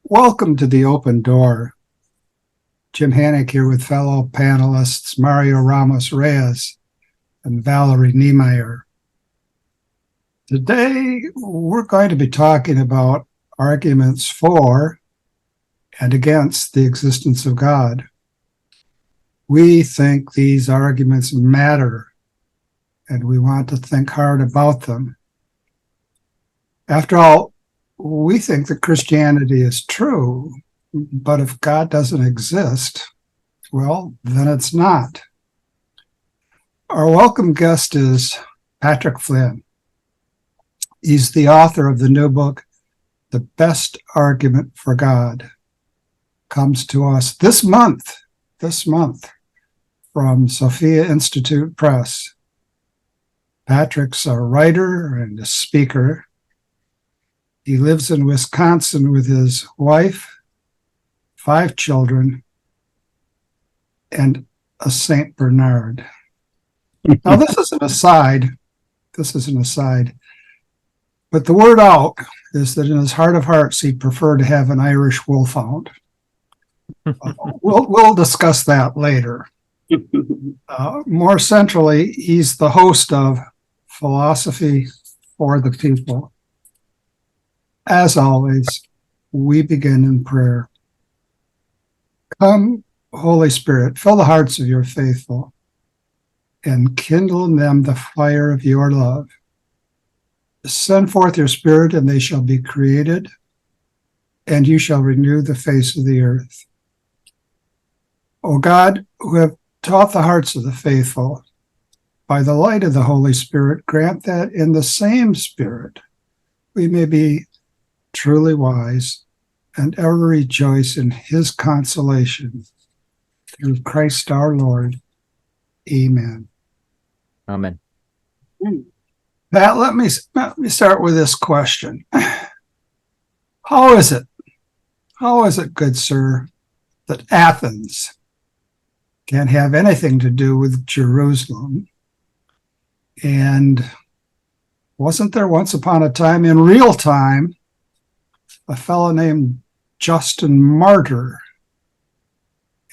Welcome to the Open Door. Jim Hanink here with fellow panelists Mario Ramos-Reyes and Valerie Niemeyer. Today, we're going to be talking about arguments for and against the existence of God. We think these arguments matter, and we want to think hard about them. After all, we think that Christianity is true, but if God doesn't exist, well, then it's not. Our welcome guest is Patrick Flynn. He's the author of the new book, The Best Argument for God. Comes to us this month from Sophia Institute Press. Patrick's a writer and a speaker. He lives in Wisconsin with his wife, 5 children, and a Saint Bernard. Now, this is an aside, but the word out is that in his heart of hearts, he'd prefer to have an Irish wolfhound. We'll discuss that later. More centrally, he's the host of Philosophy for the People. As always, we begin in prayer. Come, Holy Spirit, fill the hearts of your faithful and kindle in them the fire of your love. Send forth your Spirit, and they shall be created, and you shall renew the face of the earth. O God, who have taught the hearts of the faithful, by the light of the Holy Spirit, grant that in the same Spirit we may be truly wise and ever rejoice in his consolation. Through Christ our Lord. Amen. Amen. Pat, let me start with this question. How is it, good sir, that Athens can't have anything to do with Jerusalem? And wasn't there once upon a time, in real time, a fellow named Justin Martyr?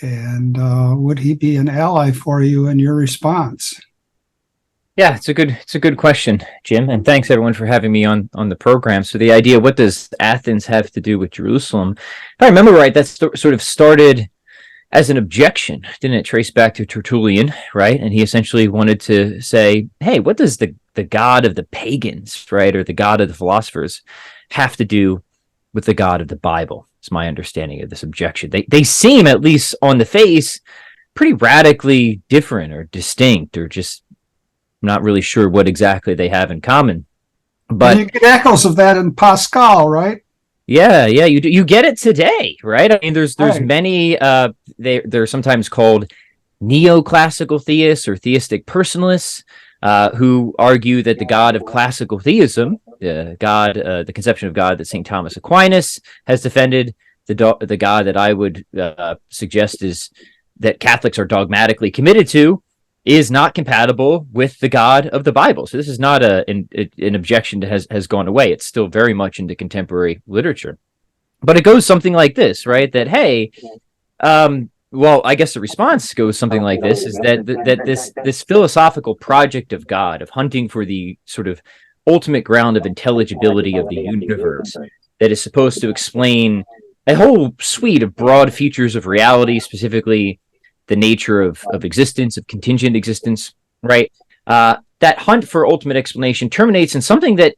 And would he be an ally for you in your response? Yeah, it's a good question, Jim, and thanks everyone for having me on the program. So the idea, what does Athens have to do with Jerusalem? If I remember right, that sort of started as an objection, didn't it? Trace back to Tertullian, right? And he essentially wanted to say, hey, what does the God of the pagans, right, or the God of the philosophers have to do with the God of the Bible? Is my understanding of this objection. They seem, at least on the face, pretty radically different or distinct, or just not really sure what exactly they have in common. But and you get echoes of that in Pascal, right? Yeah, you get it today, right? I mean, there's right. Many. They're sometimes called neoclassical theists or theistic personalists, who argue that the God of classical theism, the conception of God that St. Thomas Aquinas has defended, the God that I would suggest is that Catholics are dogmatically committed to, is not compatible with the God of the Bible. So this is not an objection that has gone away. It's still very much into contemporary literature. But it goes something like this, right? That, hey, well, I guess the response goes something like this, is that this philosophical project of God, of hunting for the sort of ultimate ground of intelligibility of the universe, that is supposed to explain a whole suite of broad features of reality, specifically the nature of existence, of contingent existence, right? That hunt for ultimate explanation terminates in something that,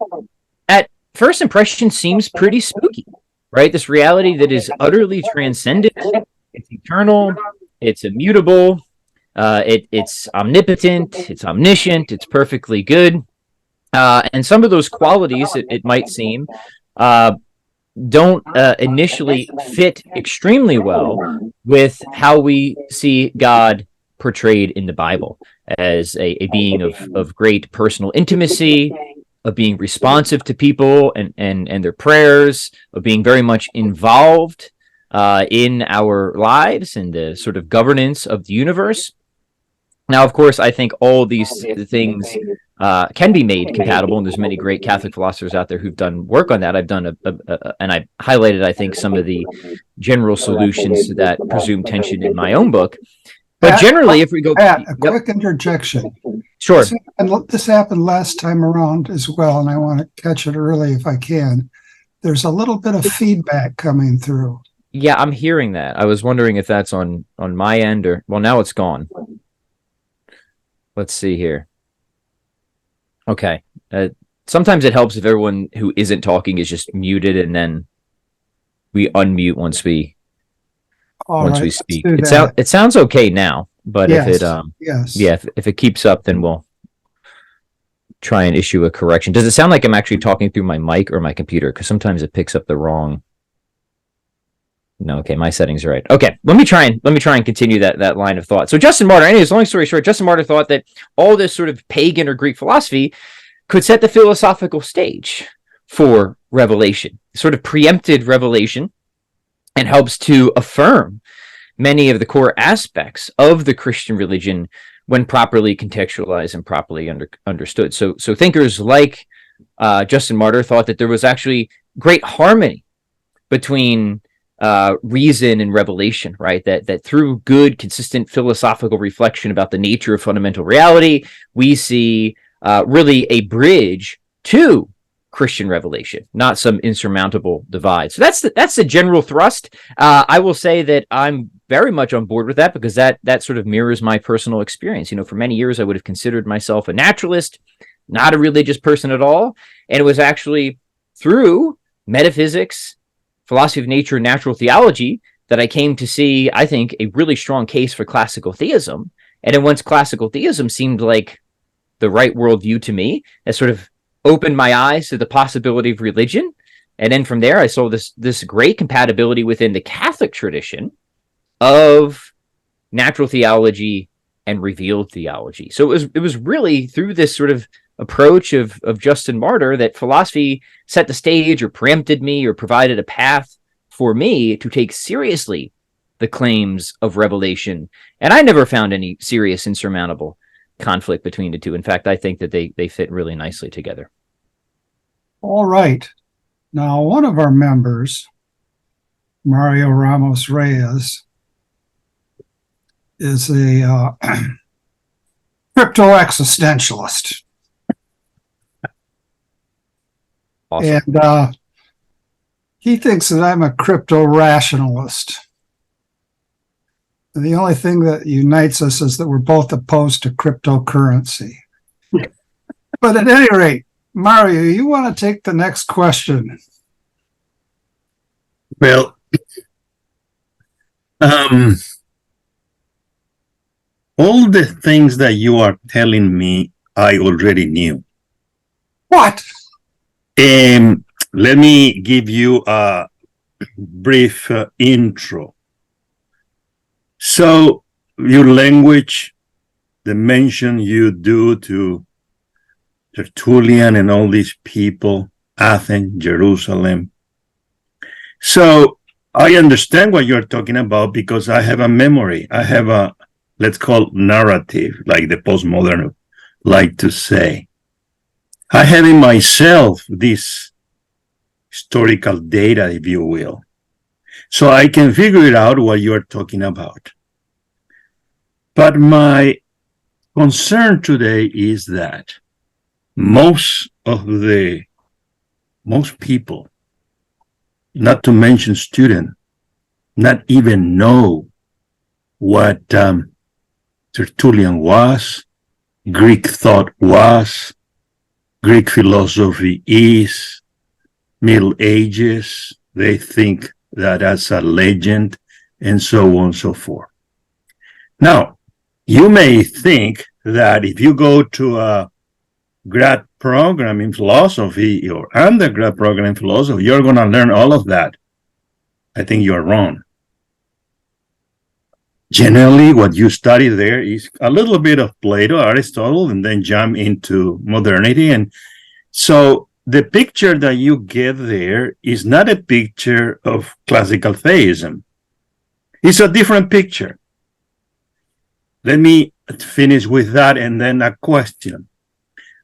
at first impression, seems pretty spooky, right? This reality that is utterly transcendent, it's eternal, it's immutable, it's omnipotent, it's omniscient, it's perfectly good. And some of those qualities, it might seem, don't initially fit extremely well with how we see God portrayed in the Bible as a being of great personal intimacy, of being responsive to people and their prayers, of being very much involved in our lives and the sort of governance of the universe. Now, of course, I think all these things can be made compatible, and there's many great Catholic philosophers out there who've done work on that. I've done and I highlighted, I think, some of the general solutions to that presumed tension in my own book. But generally, if we go, Pat, a quick interjection. Sure. This happened last time around as well, and I want to catch it early if I can. There's a little bit of feedback coming through. Yeah, I'm hearing that. I was wondering if that's on my end or, well, now it's gone. Let's see here. Okay. Sometimes it helps if everyone who isn't talking is just muted, and then we unmute once we speak. It sounds okay now, but yes, if it keeps up, then we'll try and issue a correction. Does it sound like I'm actually talking through my mic or my computer? Because sometimes it picks up the wrong. No, okay, my settings are right. Okay, let me try and continue that line of thought. So Justin Martyr, anyways, long story short, Justin Martyr thought that all this sort of pagan or Greek philosophy could set the philosophical stage for revelation, sort of preempted revelation, and helps to affirm many of the core aspects of the Christian religion when properly contextualized and properly understood. So thinkers like Justin Martyr thought that there was actually great harmony between reason and revelation, right? That through good, consistent philosophical reflection about the nature of fundamental reality, we see really a bridge to Christian revelation, not some insurmountable divide. So that's the general thrust. I will say that I'm very much on board with that, because that sort of mirrors my personal experience. For many years I would have considered myself a naturalist, not a religious person at all, and it was actually through metaphysics, philosophy of nature, and natural theology that I came to see, I think, a really strong case for classical theism. And then once classical theism seemed like the right worldview to me, it sort of opened my eyes to the possibility of religion. And then from there, I saw this great compatibility within the Catholic tradition of natural theology and revealed theology. So it was really through this sort of approach of Justin Martyr that philosophy set the stage or preempted me or provided a path for me to take seriously the claims of revelation. And I never found any serious insurmountable conflict between the two. In fact, I think that they fit really nicely together. All right. Now, one of our members, Mario Ramos-Reyes, is a crypto-existentialist. Awesome. And he thinks that I'm a crypto-rationalist. And the only thing that unites us is that we're both opposed to cryptocurrency. But at any rate, Mario, you want to take the next question? Well, all the things that you are telling me, I already knew. What? Let me give you a brief intro. So, your language, the mention you do to Tertullian and all these people, Athens, Jerusalem. So, I understand what you're talking about because I have a memory. I have a, let's call it narrative, like the postmodern like to say. I have in myself this historical data, if you will. So I can figure out what you're talking about. But my concern today is that most people, not to mention students, not even know what Tertullian was, Greek thought was, Greek philosophy is, Middle Ages. They think that as a legend, and so on and so forth. Now, you may think that if you go to a grad program in philosophy or undergrad program in philosophy, you're going to learn all of that. I think you're wrong. Generally, what you study there is a little bit of Plato, Aristotle, and then jump into modernity. And so the picture that you get there is not a picture of classical theism. It's a different picture. Let me finish with that and then a question.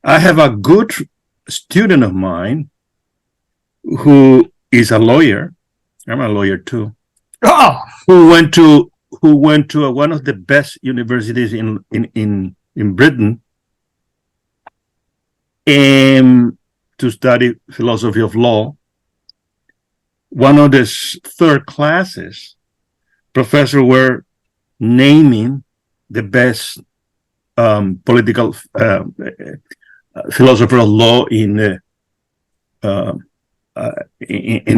I have a good student of mine who is a lawyer. I'm a lawyer too. Oh, Who went to one of the best universities in Britain to study philosophy of law. One of the third classes, professors were naming the best political philosopher of law in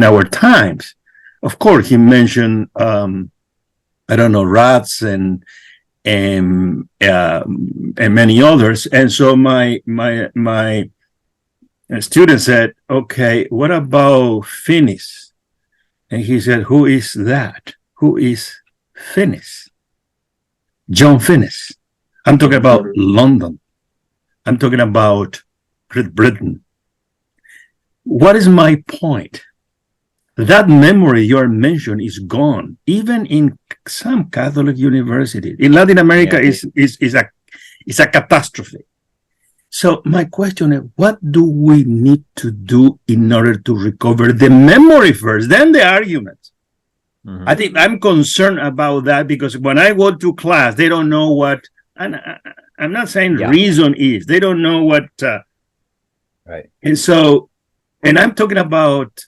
our times. Of course, he mentioned Rats and many others. And so my student said, "Okay, what about Finis?" And he said, "Who is that? Who is Finis?" John Finis. I'm talking about London. I'm talking about Great Britain. What is my point? That memory you are mentioning is gone, even in some Catholic universities. In Latin America, is a catastrophe. So my question is, what do we need to do in order to recover the memory first, then the arguments? Mm-hmm. I think I'm concerned about that because when I go to class, they don't know what, and I'm not saying reason is, they don't know what, right. And so, and I'm talking about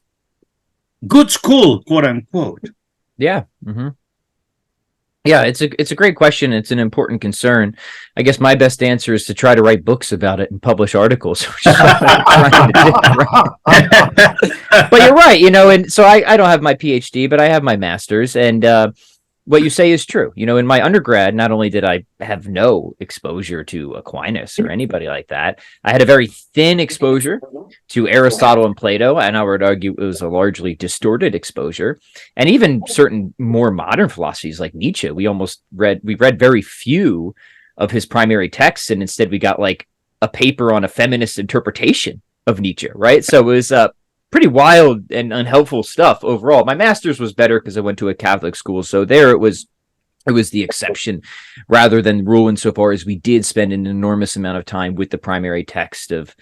good school, quote unquote. Yeah. Mm-hmm. Yeah, it's a great question. It's an important concern. I guess my best answer is to try to write books about it and publish articles. Which is what I'm trying to do, right? But you're right, and so I don't have my PhD, but I have my master's, and what you say is true. In my undergrad, not only did I have no exposure to Aquinas or anybody like that, I had a very thin exposure to Aristotle and Plato, and I would argue it was a largely distorted exposure. And even certain more modern philosophies like Nietzsche, we read very few of his primary texts, and instead we got like a paper on a feminist interpretation of Nietzsche, right? So it was pretty wild and unhelpful stuff overall. My master's was better because I went to a Catholic school, so there it was the exception rather than the rule, insofar as we did spend an enormous amount of time with the primary text of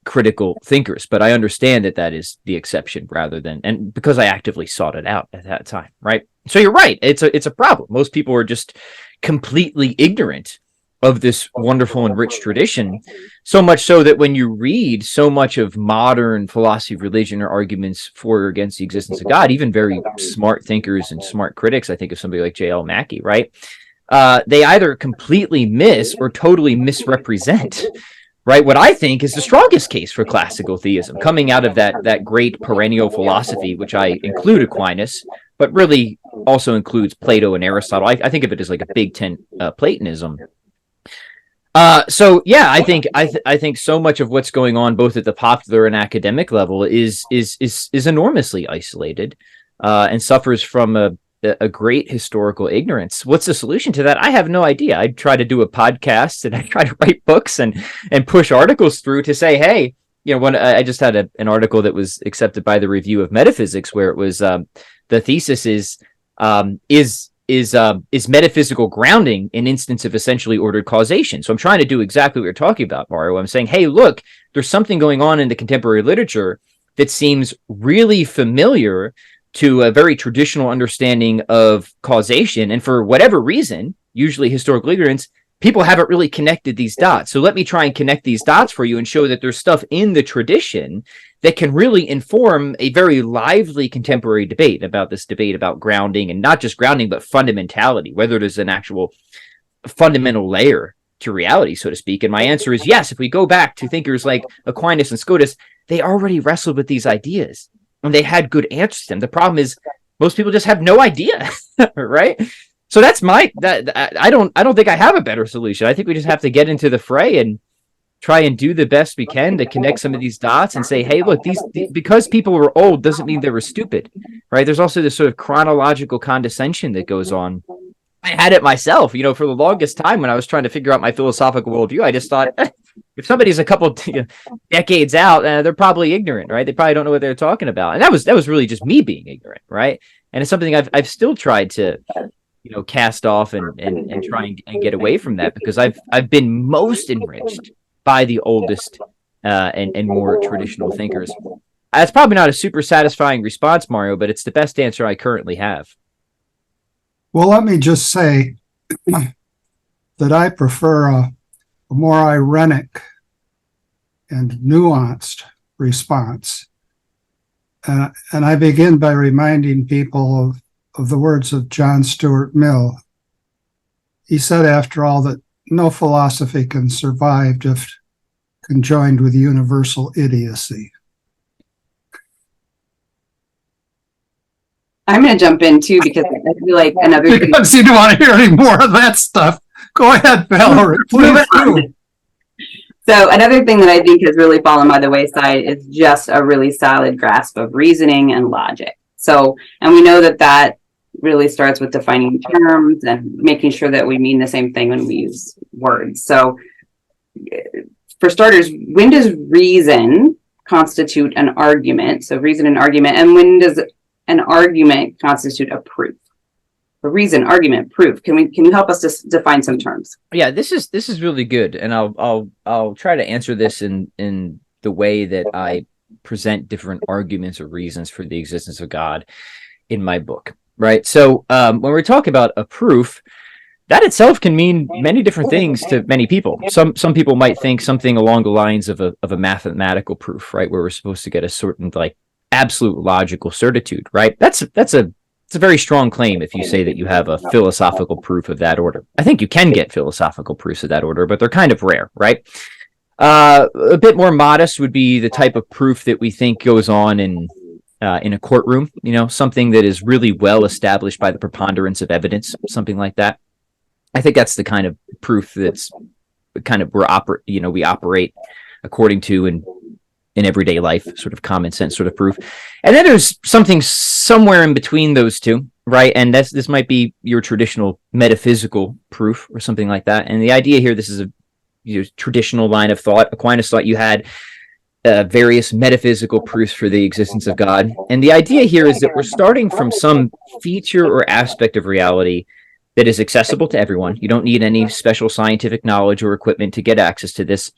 critical thinkers. But I understand that is the exception rather than, and because I actively sought it out at that time, right? So you're right. It's a problem. Most people are just completely ignorant of this wonderful and rich tradition, so much so that when you read so much of modern philosophy of religion or arguments for or against the existence of God, even very smart thinkers and smart critics, I think of somebody like J.L. Mackie, right? They either completely miss or totally misrepresent, right, what I think is the strongest case for classical theism, coming out of that great perennial philosophy, which I include Aquinas, but really also includes Plato and Aristotle. I think of it as like a Big Ten Platonism. So yeah, I think so much of what's going on, both at the popular and academic level, is enormously isolated, and suffers from a great historical ignorance. What's the solution to that? I have no idea. I try to do a podcast and I try to write books and push articles through to say, hey, when I just had an article that was accepted by the Review of Metaphysics, where it was the thesis is metaphysical grounding an instance of essentially ordered causation. So I'm trying to do exactly what you're talking about, Mario. I'm saying, hey, look, there's something going on in the contemporary literature that seems really familiar to a very traditional understanding of causation. And for whatever reason, usually historical ignorance, people haven't really connected these dots. So let me try and connect these dots for you and show that there's stuff in the tradition that can really inform a very lively contemporary debate about grounding, and not just grounding, but fundamentality, whether there's an actual fundamental layer to reality, so to speak. And my answer is yes. If we go back to thinkers like Aquinas and Scotus, they already wrestled with these ideas and they had good answers to them. The problem is most people just have no idea, right? So that's I don't think I have a better solution. I think we just have to get into the fray and try and do the best we can to connect some of these dots and say, hey, look, these because people were old doesn't mean they were stupid, right? There's also this sort of chronological condescension that goes on. I had it myself, for the longest time when I was trying to figure out my philosophical worldview. I just thought, if somebody's a couple decades out, they're probably ignorant, right? They probably don't know what they're talking about. And that was really just me being ignorant, right? And it's something I've still tried to cast off and try and get away from that, because I've been most enriched by the oldest and more traditional thinkers. That's probably not a super satisfying response, Mario, but it's the best answer I currently have. Well, let me just say that I prefer a more ironic and nuanced response. And I begin by reminding people of the words of Jon Stewart Mill. He said, after all, that no philosophy can survive if conjoined with universal idiocy. I'm going to jump in too, because I feel like another thing. Because you don't want to hear any more of that stuff. Go ahead, Valerie. Please do. So another thing that I think has really fallen by the wayside is just a really solid grasp of reasoning and logic. So, and we know that really starts with defining terms and making sure that we mean the same thing when we use words. So for starters, when does reason constitute an argument? So reason and argument, and when does an argument constitute a proof? A reason, argument, proof. Can you help us to define some terms? Yeah, this is really good, and I'll try to answer this in the way that I present different arguments or reasons for the existence of God in my book. Right. So when we're talking about a proof, that itself can mean many different things to many people. Some people might think something along the lines of a mathematical proof, right, where we're supposed to get a certain like absolute logical certitude, right? It's a very strong claim if you say that you have a philosophical proof of that order. I think you can get philosophical proofs of that order, but they're kind of rare, right? A bit more modest would be the type of proof that we think goes on in a courtroom, something that is really well established by the preponderance of evidence, something like that. I think that's the kind of proof that's kind of we operate according to in everyday life, sort of common sense sort of proof. And then there's something somewhere in between those two, right? And this might be your traditional metaphysical proof or something like that. And the idea here, this is a traditional line of thought. Aquinas thought you had various metaphysical proofs for the existence of God. And the idea here is that we're starting from some feature or aspect of reality that is accessible to everyone. You don't need any special scientific knowledge or equipment to get access to this.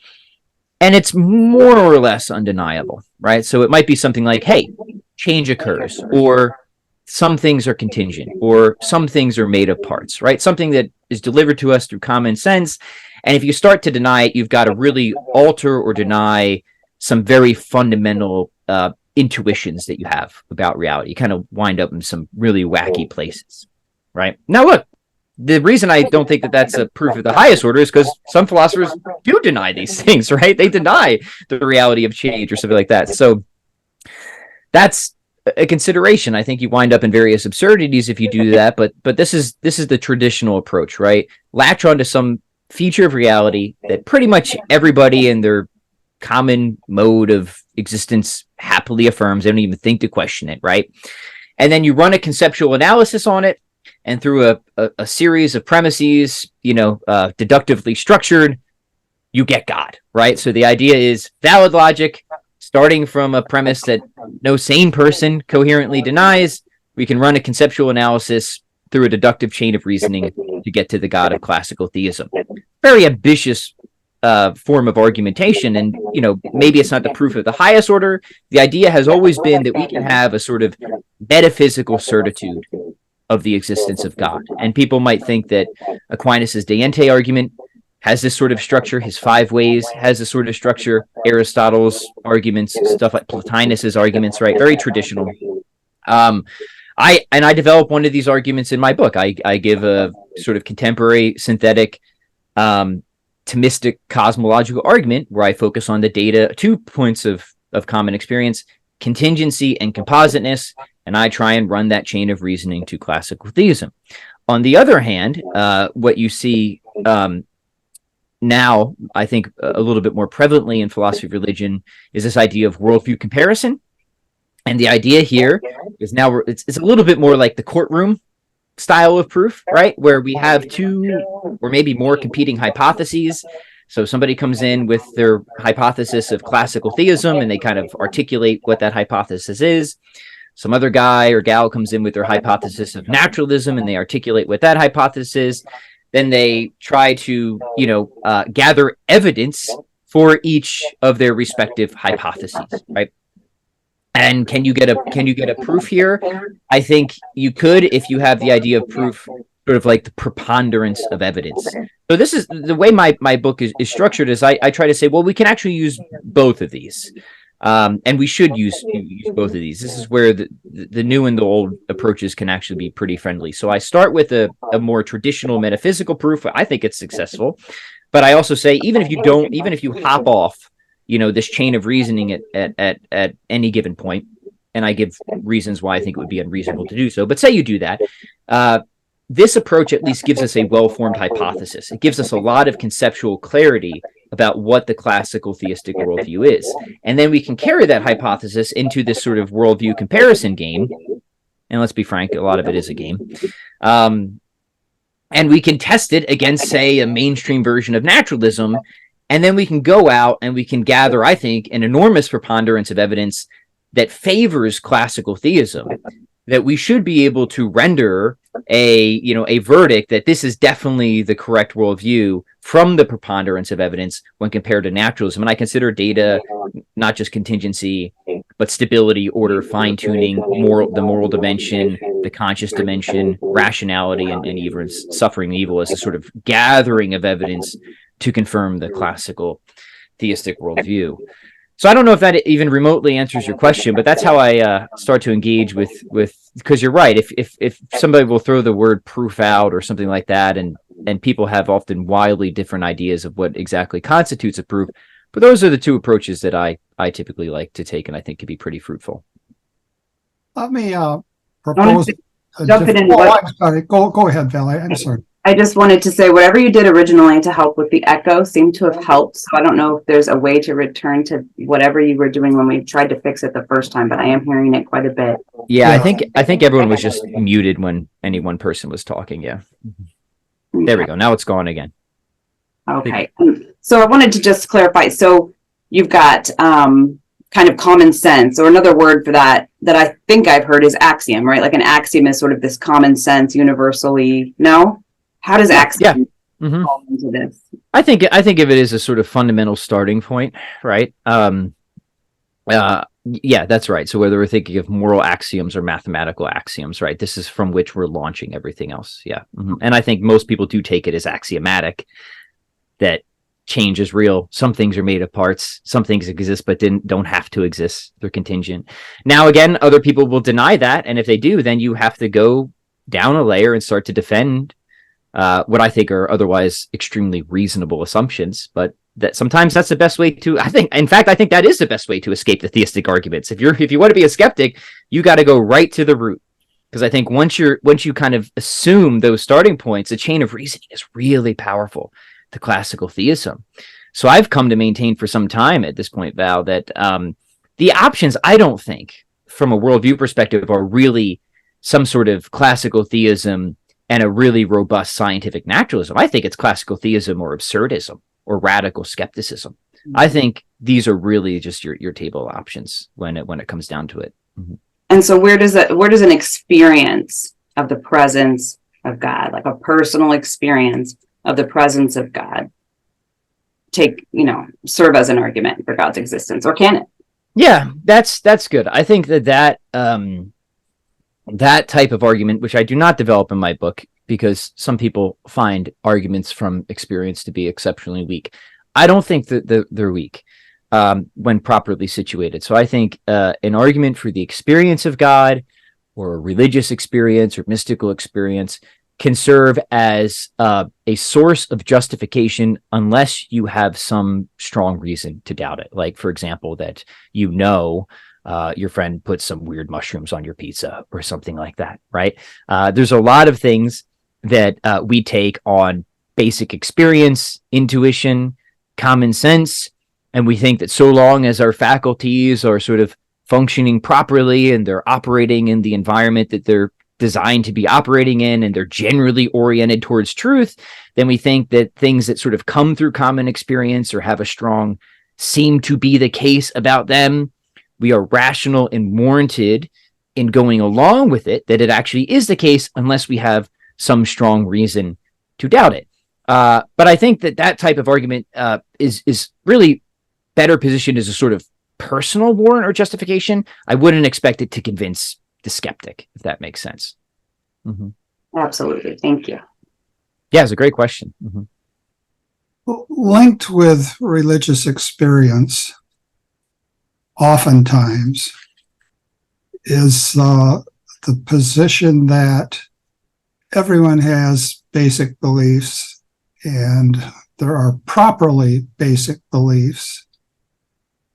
And it's more or less undeniable, right? So it might be something like, hey, change occurs, or some things are contingent, or some things are made of parts, right? Something that is delivered to us through common sense. And if you start to deny it, you've got to really alter or deny some very fundamental intuitions that you have about reality. You kind of wind up in some really wacky places, right? Now, look, the reason I don't think that that's a proof of the highest order is because some philosophers do deny these things, right? They deny the reality of change or something like that. So that's a consideration. I think you wind up in various absurdities if you do that, but this is the traditional approach, right? Latch onto some feature of reality that pretty much everybody in their common mode of existence happily affirms. They don't even think to question it, right? And then you run a conceptual analysis on it, and through a series of premises, deductively structured, you get God, right? So the idea is valid logic, starting from a premise that no sane person coherently denies. We can run a conceptual analysis through a deductive chain of reasoning to get to the God of classical theism. Very ambitious form of argumentation, and maybe it's not the proof of the highest order. The idea has always been that we can have a sort of metaphysical certitude of the existence of God. And people might think that Aquinas' De Ente argument has this sort of structure. His 5 ways has this sort of structure. Aristotle's arguments, stuff like Plotinus's arguments, right? Very traditional. I develop one of these arguments in my book. I give a sort of contemporary synthetic Thomistic cosmological argument where I focus on the data, 2 points of common experience, contingency and compositeness, and I try and run that chain of reasoning to classical theism. On the other hand, what you see now, I think a little bit more prevalently in philosophy of religion, is this idea of worldview comparison. And the idea here is now it's a little bit more like the courtroom style of proof, right? Where we have 2 or maybe more competing hypotheses. So somebody comes in with their hypothesis of classical theism, and they kind of articulate what that hypothesis is. some other guy or gal comes in with their hypothesis of naturalism and they articulate what that hypothesis is. Then they try to, gather evidence for each of their respective hypotheses, right? And can you get a proof here? I think you could if you have the idea of proof, sort of like the preponderance of evidence. So this is the way my book is structured. Is I try to say, well, we can actually use both of these, and we should use both of these. This is where the new and the old approaches can actually be pretty friendly. So I start with a more traditional metaphysical proof. I think it's successful, but I also say even if you hop off, this chain of reasoning at any given point, and I give reasons why I think it would be unreasonable to do so. But say you do that, this approach at least gives us a well-formed hypothesis. It gives us a lot of conceptual clarity about what the classical theistic worldview is. And then we can carry that hypothesis into this sort of worldview comparison game. And let's be frank, a lot of it is a game. And we can test it against, say, a mainstream version of naturalism. And then we can go out and we can gather, I think, an enormous preponderance of evidence that favors classical theism, that we should be able to render a verdict that this is definitely the correct worldview from the preponderance of evidence when compared to naturalism. And I consider data not just contingency, but stability, order, fine-tuning, the moral dimension, the conscious dimension, rationality, and even suffering and evil as a sort of gathering of evidence to confirm the classical theistic worldview. So I don't know if that even remotely answers your question, but that's how I start to engage with because you're right. If somebody will throw the word proof out or something like that, and people have often wildly different ideas of what exactly constitutes a proof, but those are the two approaches that I typically like to take, and I think could be pretty fruitful. Let me propose. Jump in. I'm sorry. Go ahead, Valerie. I'm sorry. I just wanted to say whatever you did originally to help with the echo seemed to have helped. So I don't know if there's a way to return to whatever you were doing when we tried to fix it the first time, but I am hearing it quite a bit. Yeah, I think everyone was just muted when any one person was talking. Yeah. There we go. Now it's gone again. Okay. So I wanted to just clarify. So you've got kind of common sense, or another word for that I think I've heard is axiom, right? Like an axiom is sort of this common sense universally. No? How does axiom fall into this? I think of it as a sort of fundamental starting point, right? Yeah, that's right. So whether we're thinking of moral axioms or mathematical axioms, right? This is from which we're launching everything else. Yeah. And I think most people do take it as axiomatic that change is real. Some things are made of parts. Some things exist, but don't have to exist. They're contingent. Now, again, other people will deny that. And if they do, then you have to go down a layer and start to defend what I think are otherwise extremely reasonable assumptions, but that sometimes that's the best way to, I think that is the best way to escape the theistic arguments. If you want to be a skeptic, you got to go right to the root. Because I think once you kind of assume those starting points, the chain of reasoning is really powerful to classical theism. So I've come to maintain for some time at this point, Val, that the options, I don't think, from a worldview perspective, are really some sort of classical theism and a really robust scientific naturalism. I think it's classical theism or absurdism or radical skepticism. I think these are really just your table of options when it comes down to it. Mm-hmm. And so where does an experience of the presence of God, like a personal experience of the presence of God, serve as an argument for God's existence, or can it? Yeah, that's good. I think that type of argument, which I do not develop in my book because some people find arguments from experience to be exceptionally weak. I don't think that they're weak when properly situated. So I think an argument for the experience of God or a religious experience or mystical experience can serve as a source of justification unless you have some strong reason to doubt it. Like, for example, that your friend put some weird mushrooms on your pizza or something like that, right? There's a lot of things that we take on basic experience, intuition, common sense, and we think that so long as our faculties are sort of functioning properly and they're operating in the environment that they're designed to be operating in and they're generally oriented towards truth, then we think that things that sort of come through common experience or have a strong seem to be the case about them, we are rational and warranted in going along with it that it actually is the case unless we have some strong reason to doubt it. But I think that type of argument is really better positioned as a sort of personal warrant or justification. I wouldn't expect it to convince the skeptic, if that makes sense. Mm-hmm. Absolutely. Thank you. Yeah, it's a great question. Mm-hmm. Linked with religious experience, oftentimes, is the position that everyone has basic beliefs, and there are properly basic beliefs.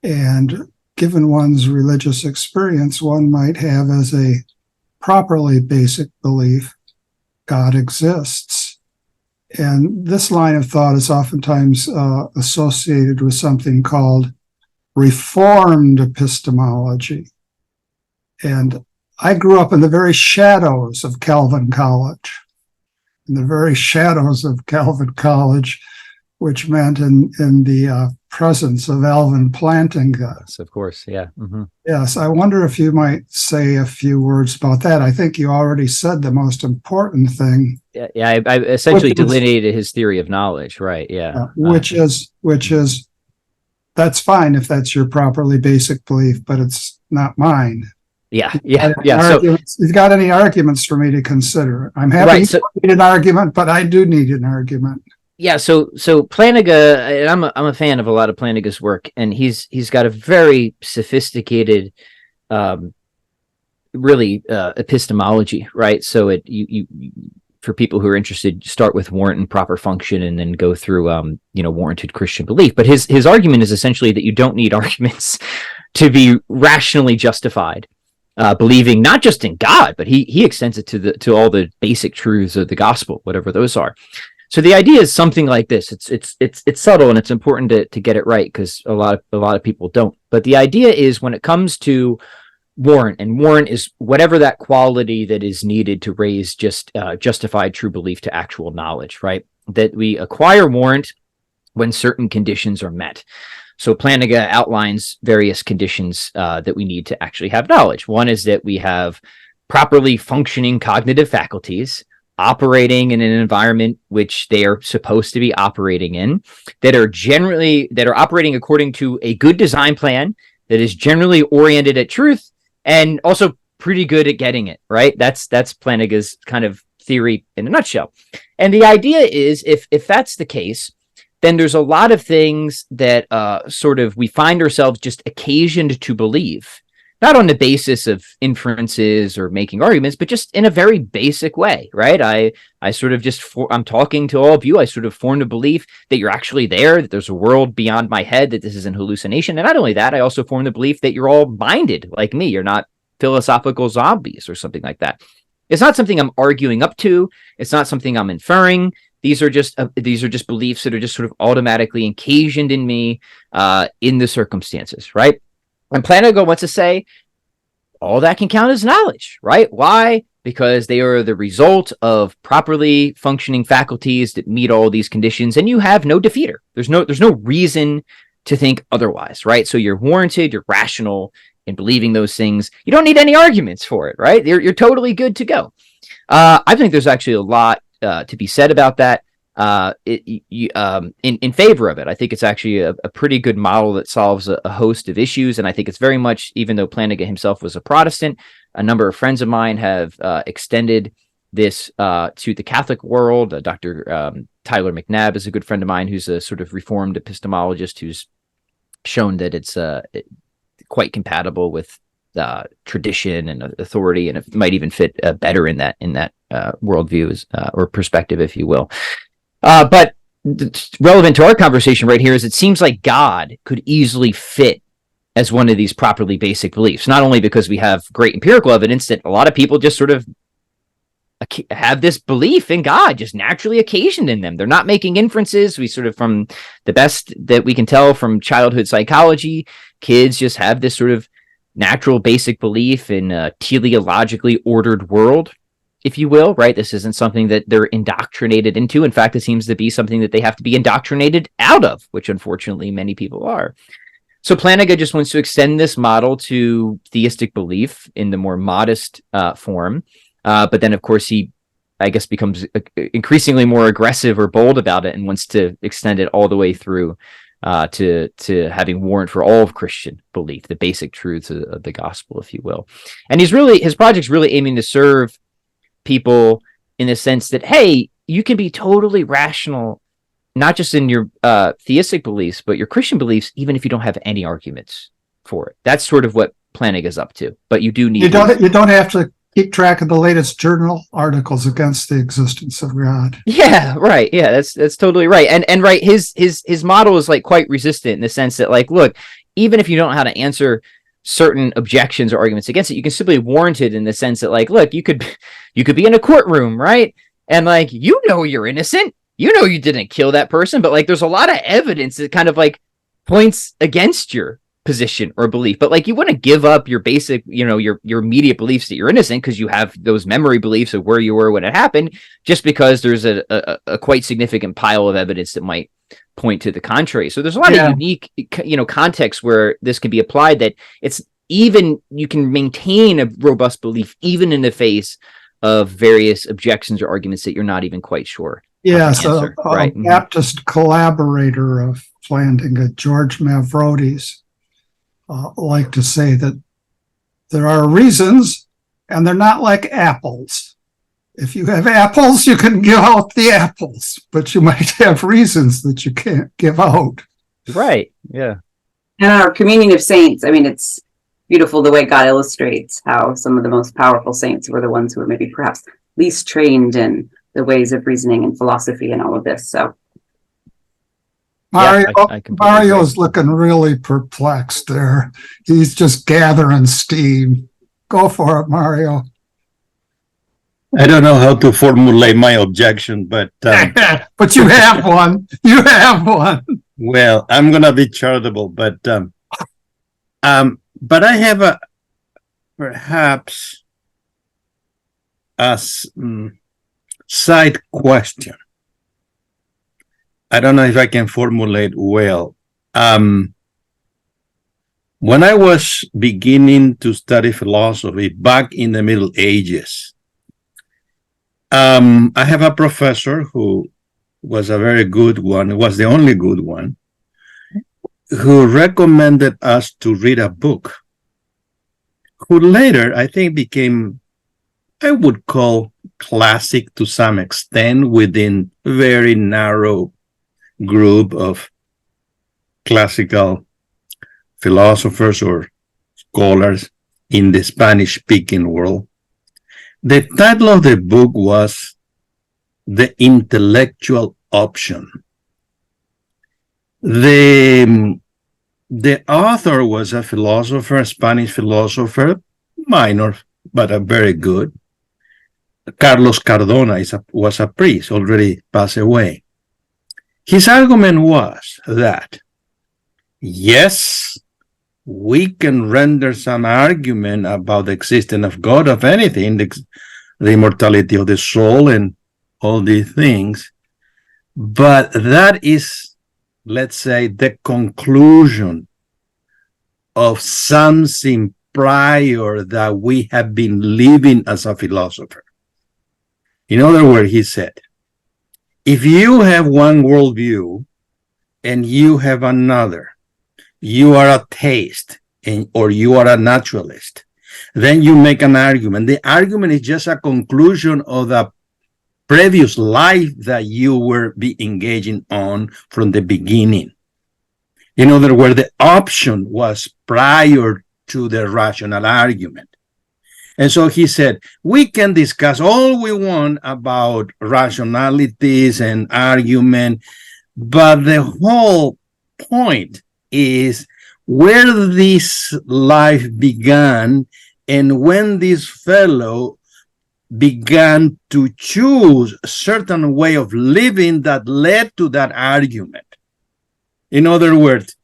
And given one's religious experience, one might have as a properly basic belief, God exists. And this line of thought is oftentimes associated with something called Reformed epistemology. And I grew up in the very shadows of Calvin College, which meant in the presence of Alvin Plantinga. Yes, of course, yeah. Mm-hmm. Yes, I wonder if you might say a few words about that. I think you already said the most important thing. Yeah, I essentially delineated his theory of knowledge, right? Yeah, which is that's fine if that's your properly basic belief, but it's not mine. Yeah. So, you've got any arguments for me to consider? I'm happy right, you need an argument, but I do need an argument. Yeah, so Plantinga, and I'm a fan of a lot of Plantinga's work, and he's got a very sophisticated, really epistemology, right? So you for people who are interested, start with warrant and proper function, and then go through warranted Christian belief. But his argument is essentially that you don't need arguments to be rationally justified. Believing not just in God, but he extends it to all the basic truths of the gospel, whatever those are. So the idea is something like this. It's subtle, and it's important to get it right, because a lot of people don't. But the idea is, when it comes to warrant, and warrant is whatever that quality that is needed to raise justified true belief to actual knowledge, right? That we acquire warrant when certain conditions are met. So Plantinga outlines various conditions that we need to actually have knowledge. One is that we have properly functioning cognitive faculties operating in an environment which they are supposed to be operating in, that are operating according to a good design plan that is generally oriented at truth and also pretty good at getting it, right? That's Plantinga's kind of theory in a nutshell. And the idea is, if that's the case, then there's a lot of things that we find ourselves just occasioned to believe, not on the basis of inferences or making arguments, but just in a very basic way, right? I'm talking to all of you. I sort of formed a belief that you're actually there, that there's a world beyond my head, that this is an hallucination. And not only that, I also formed the belief that you're all minded like me. You're not philosophical zombies or something like that. It's not something I'm arguing up to. It's not something I'm inferring. These are just beliefs that are just sort of automatically occasioned in me in the circumstances, right? And Plantinga wants to say all that can count as knowledge, right? Why? Because they are the result of properly functioning faculties that meet all these conditions, and you have no defeater. There's no reason to think otherwise, right? So you're warranted, you're rational in believing those things. You don't need any arguments for it, right? You're totally good to go. I think there's actually a lot to be said about that. In favor of it. I think it's actually a pretty good model that solves a host of issues, and I think it's very much, even though Plantinga himself was a Protestant, a number of friends of mine have extended this to the Catholic world. Dr. Tyler McNabb is a good friend of mine who's a sort of reformed epistemologist who's shown that it's quite compatible with tradition and authority, and it might even fit better in that worldview or perspective, if you will. But relevant to our conversation right here is, it seems like God could easily fit as one of these properly basic beliefs, not only because we have great empirical evidence that a lot of people just sort of have this belief in God just naturally occasioned in them. They're not making inferences. We sort of, from the best that we can tell from childhood psychology, kids just have this sort of natural basic belief in a teleologically ordered world, if you will, right? This isn't something that they're indoctrinated into. In fact, it seems to be something that they have to be indoctrinated out of, which unfortunately many people are. So Plantinga just wants to extend this model to theistic belief in the more modest form. But then, of course, he, I guess, becomes increasingly more aggressive or bold about it and wants to extend it all the way through to having warrant for all of Christian belief, the basic truths of the gospel, if you will. And his project's really aiming to serve people in the sense that, hey, you can be totally rational, not just in your theistic beliefs, but your Christian beliefs, even if you don't have any arguments for it. That's sort of what Plantinga is up to. But you do need you don't have to keep track of the latest journal articles against the existence of God. Yeah, right. Yeah, that's totally right. And right, his model is like quite resistant in the sense that, like, look, even if you don't know how to answer certain objections or arguments against it, you can simply warrant it in the sense that, like, look, you could be in a courtroom, right? And like, you know you're innocent. You know you didn't kill that person, but like there's a lot of evidence that kind of like points against your position or belief. But like you wouldn't give up your basic, your immediate beliefs that you're innocent because you have those memory beliefs of where you were when it happened, just because there's a quite significant pile of evidence that might point to the contrary. So there's a lot of unique, contexts where this can be applied, that it's even, you can maintain a robust belief even in the face of various objections or arguments that you're not even quite sure. Yeah, so right. Baptist collaborator of Plantinga, George Mavrodes, like to say that there are reasons, and they're not like apples. If you have apples, you can give out the apples, but you might have reasons that you can't give out. Right, yeah. And our communion of saints, I mean, it's beautiful the way God illustrates how some of the most powerful saints were the ones who were maybe perhaps least trained in the ways of reasoning and philosophy and all of this. So Mario's looking really perplexed there. He's just gathering steam. Go for it, Mario. I don't know how to formulate my objection, but but you have one. You have one. Well, I'm gonna be charitable, but I have perhaps a side question. I don't know if I can formulate well. When I was beginning to study philosophy back in the Middle Ages, I have a professor who was a very good one, was the only good one, who recommended us to read a book, who later, I think, became, I would call, classic to some extent within very narrow group of classical philosophers or scholars in the Spanish-speaking world. The title of the book was The Intellectual Option. The author was a philosopher, a Spanish philosopher, minor, but a very good. Carlos Cardona was a priest, already passed away. His argument was that, yes, we can render some argument about the existence of God, of anything, the immortality of the soul and all these things, but that is, let's say, the conclusion of something prior that we have been living as a philosopher. In other words, he said, if you have one worldview and you have another, you are a theist or you are a naturalist, then you make an argument. The argument is just a conclusion of the previous life that you were engaging on from the beginning. In other words, the option was prior to the rational argument. And so he said, we can discuss all we want about rationalities and argument, but the whole point is where this life began and when this fellow began to choose a certain way of living that led to that argument. In other words,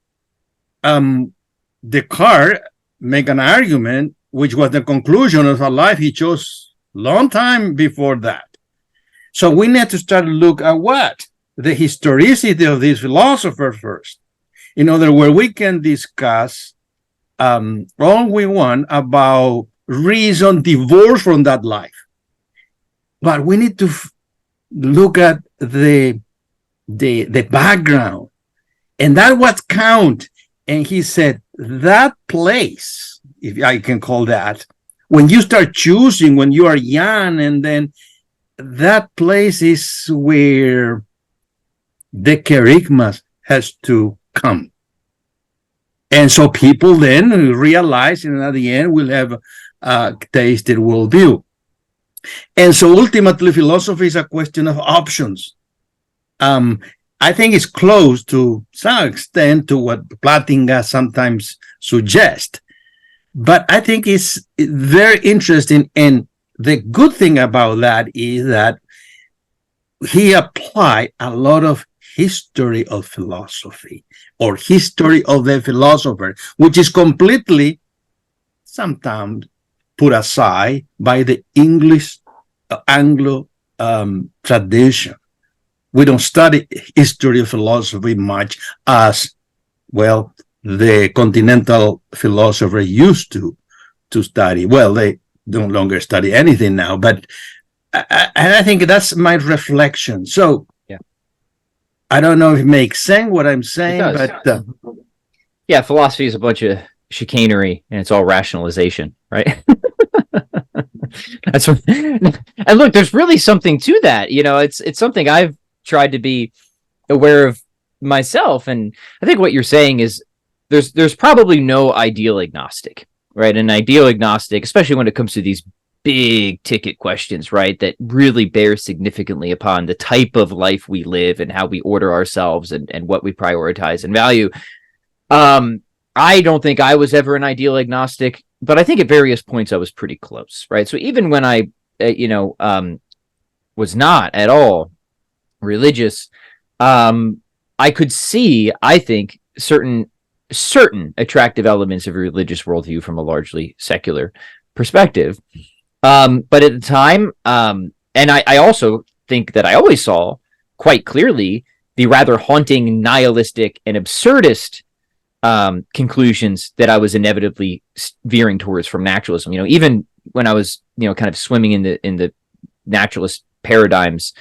Descartes made an argument which was the conclusion of a life he chose long time before that. So we need to start to look at what? The historicity of these philosophers first. In other words, we can discuss all we want about reason divorced from that life. But we need to look at the background, and that what count. And he said that place, if I can call that, when you start choosing when you are young, and then that place is where the kerygma has to come. And so people then realize, and at the end we'll have a tasted worldview. And so ultimately philosophy is a question of options. I think it's close to some extent to what Plantinga sometimes suggests. But I think it's very interesting. And the good thing about that is that he applied a lot of history of philosophy or history of the philosopher, which is completely sometimes put aside by the English Anglo tradition. We don't study history of philosophy much as, well, the continental philosopher used to study. Well, they no longer study anything now, but I think that's my reflection. So yeah, I don't know if it makes sense what I'm saying, but yeah, philosophy is a bunch of chicanery and it's all rationalization, right? That's what, and look, there's really something to that. You know, it's something I've tried to be aware of myself, and I think what you're saying is there's probably no ideal agnostic, right? An ideal agnostic, especially when it comes to these big ticket questions, right, that really bear significantly upon the type of life we live and how we order ourselves and what we prioritize and value. I don't think I was ever an ideal agnostic, but I think at various points I was pretty close, right? So even when I, was not at all religious, I could see, I think, certain attractive elements of a religious worldview from a largely secular perspective. But at the time, and I also think that I always saw quite clearly the rather haunting, nihilistic, and absurdist conclusions that I was inevitably veering towards from naturalism. You know, even when I was, kind of swimming in the naturalist paradigms,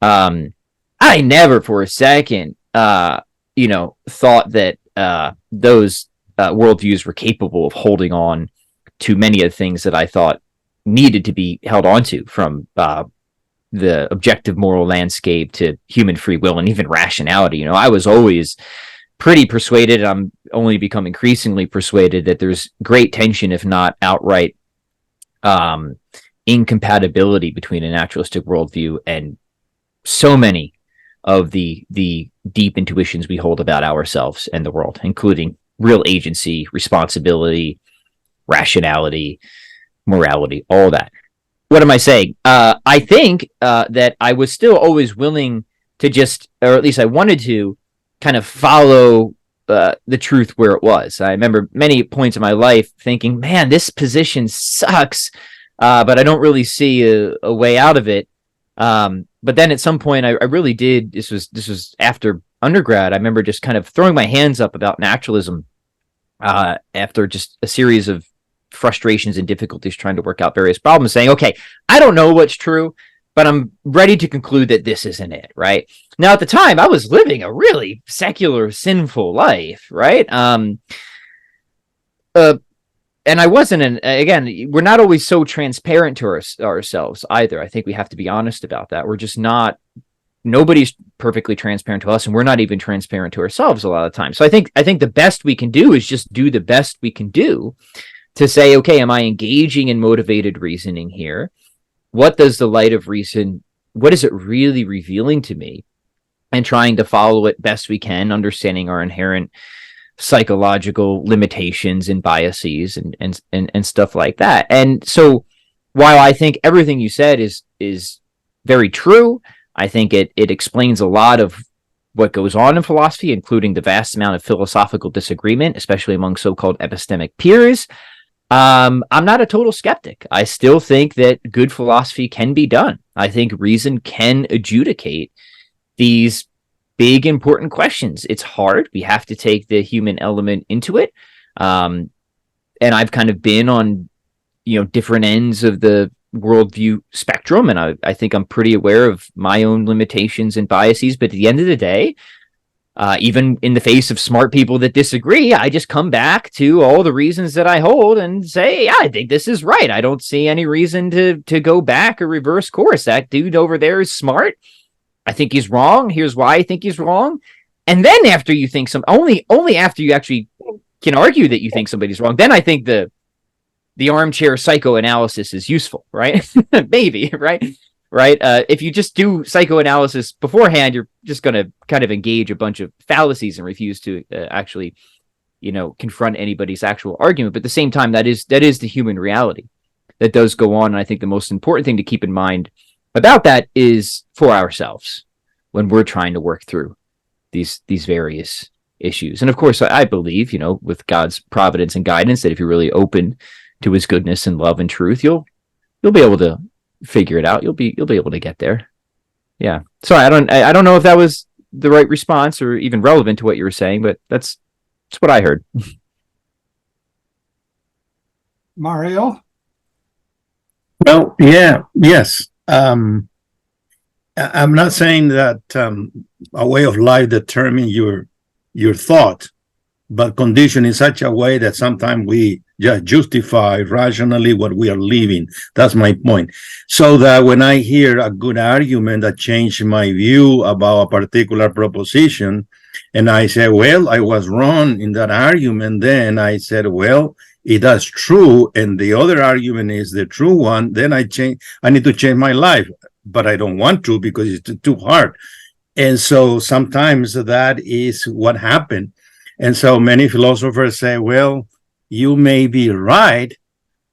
I never for a second, thought that those worldviews were capable of holding on to many of the things that I thought needed to be held onto, from the objective moral landscape to human free will and even rationality. You know, I was always pretty persuaded, I'm only become increasingly persuaded, that there's great tension, if not outright incompatibility between a naturalistic worldview and so many of the deep intuitions we hold about ourselves and the world, including real agency, responsibility, rationality, morality, all that. What am I saying? I think that I was still always willing to just, or at least I wanted to, kind of follow the truth where it was. I remember many points in my life thinking, man, this position sucks, but I don't really see a way out of it. But then at some point I really did, this was after undergrad, I remember just kind of throwing my hands up about naturalism after just a series of frustrations and difficulties trying to work out various problems, saying, okay, I don't know what's true, but I'm ready to conclude that this isn't it, right? Now, at the time, I was living a really secular, sinful life, right? And I wasn't, again, we're not always so transparent to ourselves either. I think we have to be honest about that. We're just not, nobody's perfectly transparent to us, and we're not even transparent to ourselves a lot of the time. So I think the best we can do is just do the best we can do to say, okay, am I engaging in motivated reasoning here? What does the light of reason, what is it really revealing to me? And trying to follow it best we can, understanding our inherent psychological limitations and biases and stuff like that. And so while I think everything you said is very true, I think it explains a lot of what goes on in philosophy, including the vast amount of philosophical disagreement, especially among so-called epistemic peers. I'm not a total skeptic. I still think that good philosophy can be done. I think reason can adjudicate these big, important questions. It's hard. We have to take the human element into it. And I've kind of been on, different ends of the worldview spectrum, and I think I'm pretty aware of my own limitations and biases. But at the end of the day, even in the face of smart people that disagree, I just come back to all the reasons that I hold and say, yeah, I think this is right. I don't see any reason to go back or reverse course. That dude over there is smart. I think he's wrong. Here's why I think he's wrong. And then after you think only after you actually can argue that you think somebody's wrong, then I think the armchair psychoanalysis is useful, right? Maybe, right? Right. If you just do psychoanalysis beforehand, you're just going to kind of engage a bunch of fallacies and refuse to actually, confront anybody's actual argument. But at the same time, that is the human reality that does go on. And I think the most important thing to keep in mind about that is for ourselves when we're trying to work through these various issues. And of course, I believe, with God's providence and guidance, that if you're really open to his goodness and love and truth, you'll be able to figure it out. You'll be able to get there. Yeah. Sorry, I don't know if that was the right response or even relevant to what you were saying, but that's what I heard. Mario? Well, yeah, yes. I'm not saying that a way of life determines your thought, but conditioned in such a way that sometimes we just justify rationally what we are living. That's my point. So that when I hear a good argument that changed my view about a particular proposition, and I say, well, I was wrong in that argument, then I said, well, if that's true, and the other argument is the true one, then I need to change my life. But I don't want to because it's too hard. And so sometimes that is what happened. And so many philosophers say, well, you may be right,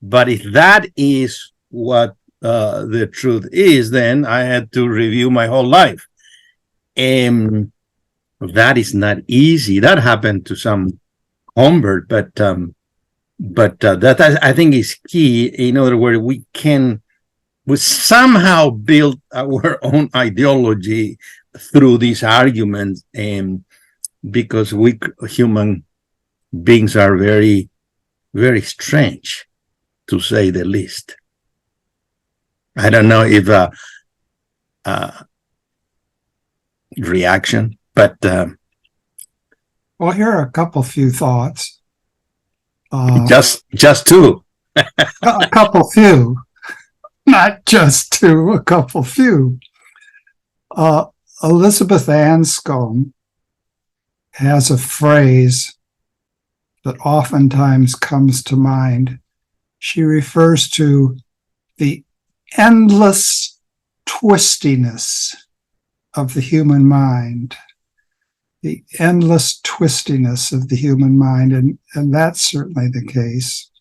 but if that is what the truth is, then I had to review my whole life. And that is not easy. That happened to some convert, but that I think is key. In other words, we somehow build our own ideology through these arguments, and because we human beings are very, very strange, to say the least. I don't know if reaction, but well, here are a few thoughts. Just two. A couple few, not just two, a couple few. Elizabeth Anscombe has a phrase that oftentimes comes to mind. She refers to the endless twistiness of the human mind. The endless twistiness of the human mind, and that's certainly the case.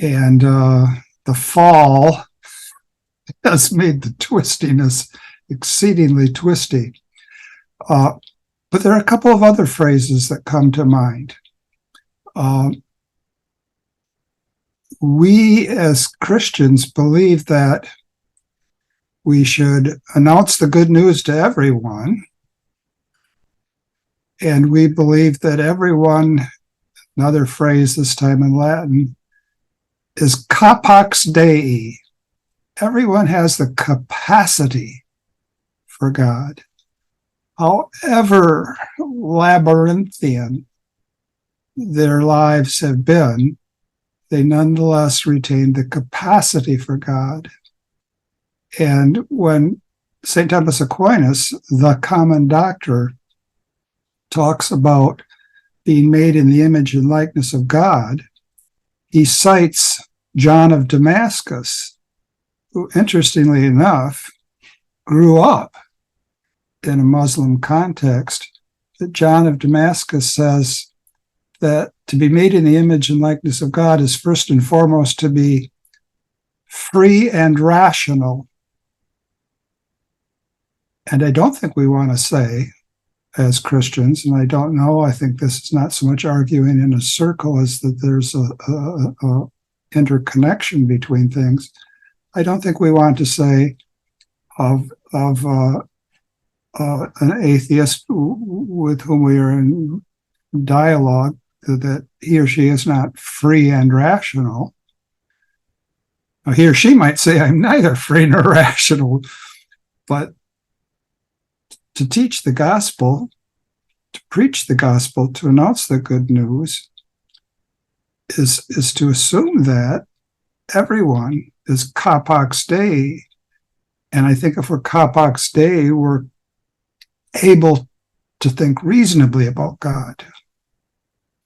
And the fall has made the twistiness exceedingly twisty. But there are a couple of other phrases that come to mind. We as Christians believe that we should announce the good news to everyone. And we believe that everyone, another phrase this time in Latin, is capax Dei. Everyone has the capacity for God. However labyrinthian their lives have been, they nonetheless retain the capacity for God. And when St. Thomas Aquinas, the common doctor, talks about being made in the image and likeness of God, he cites John of Damascus, who, interestingly enough, grew up in a Muslim context. That John of Damascus says that to be made in the image and likeness of God is first and foremost to be free and rational. And I don't think we want to say, as Christians, and I don't know, I think this is not so much arguing in a circle as that there's a interconnection between things. I don't think we want to say of an atheist with whom we are in dialogue that he or she is not free and rational. Now, he or she might say, I'm neither free nor rational, but to teach the gospel, to preach the gospel, to announce the good news is to assume that everyone is Kapax Dei. And I think if we're Kapax Dei, we're able to think reasonably about God.